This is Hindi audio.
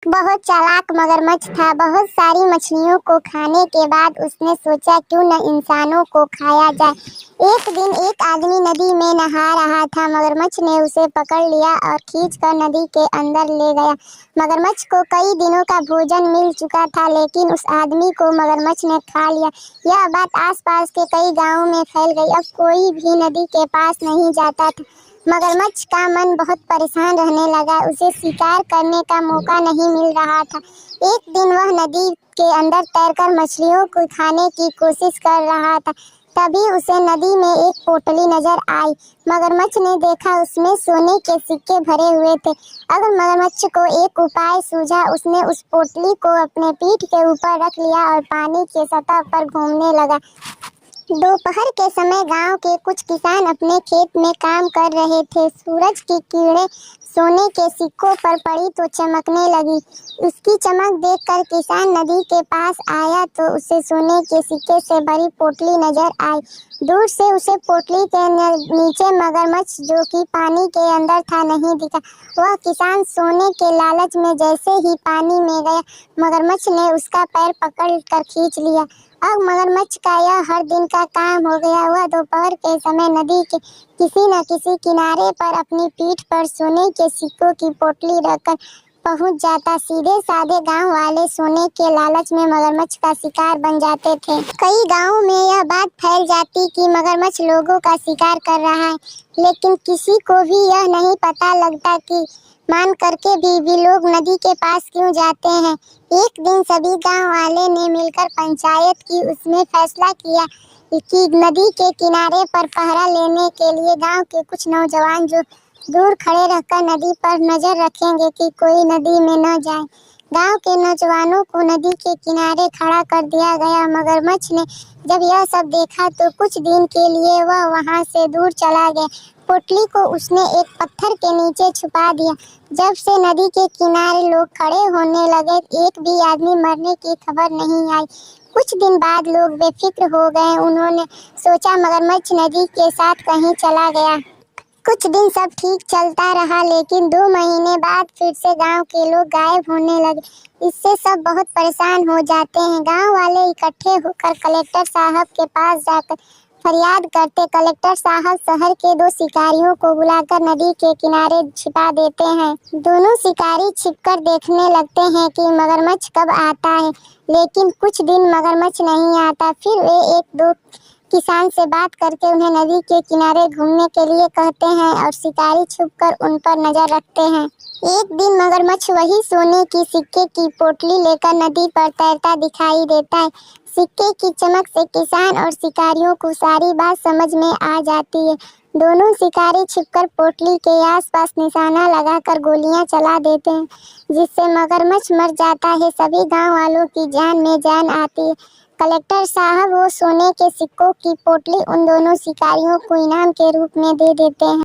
बहुत चालाक मगरमच्छ था। बहुत सारी मछलियों को खाने के बाद उसने सोचा क्यों न इंसानों को खाया जाए। एक दिन एक आदमी नदी में नहा रहा था। मगरमच्छ ने उसे पकड़ लिया और खींचकर नदी के अंदर ले गया। मगरमच्छ को कई दिनों का भोजन मिल चुका था, लेकिन उस आदमी को मगरमच्छ ने खा लिया। यह बात आसपास के कई गांवों में फैल गई। अब कोई भी नदी के पास नहीं जाता था। मगरमच्छ का मन बहुत परेशान रहने लगा। उसे शिकार करने का मौका नहीं मिल रहा था। एक दिन वह नदी के अंदर तैरकर मछलियों को खाने की कोशिश कर रहा था। तभी उसे नदी में एक पोटली नजर आई। मगरमच्छ ने देखा, उसमें सोने के सिक्के भरे हुए थे। अगर मगरमच्छ को एक उपाय सूझा। उसने उस पोटली को अपने पीठ के ऊपर रख लिया और पानी के सतह पर घूमने लगा। दोपहर के समय गांव के कुछ किसान अपने खेत में काम कर रहे थे। सूरज की किरणें सोने के सिक्कों पर पड़ी तो चमकने लगी। उसकी चमक देखकर किसान नदी के पास आया तो उसे सोने के सिक्के से भरी पोटली नजर आई। दूर से उसे पोटली के नीचे मगरमच्छ, जो कि पानी के अंदर था, नहीं दिखा। वह किसान सोने के लालच में जैसे ही पानी में गया, मगरमच्छ ने उसका पैर पकड़ कर खींच लिया। अब मगरमच्छ का यह हर दिन का काम हो गया। वह दोपहर के समय नदी के किसी न किसी किनारे पर अपनी पीठ पर सोने के सिक्कों की पोटली रखकर पहुंच जाता। सीधे साधे गांव वाले सोने के लालच में मगरमच्छ का शिकार बन जाते थे। कई गांवों में यह बात फैल जाती कि मगरमच्छ लोगों का शिकार कर रहा है, लेकिन किसी को भी यह नहीं पता लगता कि मान करके भी लोग नदी के पास क्यों जाते हैं। एक दिन सभी गांव वाले ने मिलकर पंचायत की। उसमें फैसला किया कि नदी के किनारे पर पहरा लेने के लिए गांव के कुछ नौजवान जो दूर खड़े रहकर नदी पर नजर रखेंगे कि कोई नदी में न जाए। गांव के नौजवानों को नदी के किनारे खड़ा कर दिया गया। मगरमच्छ ने जब यह सब देखा तो कुछ दिन के लिए वह वहां से दूर चला गया। पोटली को उसने एक पत्थर के नीचे छुपा दिया। जब से नदी के किनारे लोग खड़े होने लगे, एक भी आदमी मरने की खबर नहीं आई। कुछ दिन बाद लोग बेफिक्र हो गए। उन्होंने सोचा मगरमच्छ नदी के साथ कहीं चला गया। कुछ दिन सब ठीक चलता रहा, लेकिन 2 महीने बाद फिर से गांव के लोग गायब होने लगे। इससे सब बहुत परेशान हो जाते हैं। गांव वाले इकट्ठे होकर कलेक्टर साहब के पास जाकर फरियाद करते। कलेक्टर साहब शहर के 2 शिकारियों को बुलाकर नदी के किनारे छिपा देते हैं। दोनों शिकारी छिपकर देखने लगते हैं कि मगरमच्छ कब आता है, लेकिन कुछ दिन मगरमच्छ नहीं आता। फिर वे 1-2 किसान से बात करके उन्हें नदी के किनारे घूमने के लिए कहते हैं और शिकारी छुपकर उन पर नजर रखते हैं। एक दिन मगरमच्छ वही सोने की सिक्के की पोटली लेकर नदी पर तैरता दिखाई देता है। सिक्के की चमक से किसान और शिकारियों को सारी बात समझ में आ जाती है। दोनों शिकारी छिपकर पोटली के आसपास निशाना लगाकर गोलियां चला देते हैं, जिससे मगरमच्छ मर जाता है। सभी गांव वालों की जान में जान आती है। कलेक्टर साहब वो सोने के सिक्कों की पोटली उन दोनों शिकारियों को इनाम के रूप में दे देते हैं।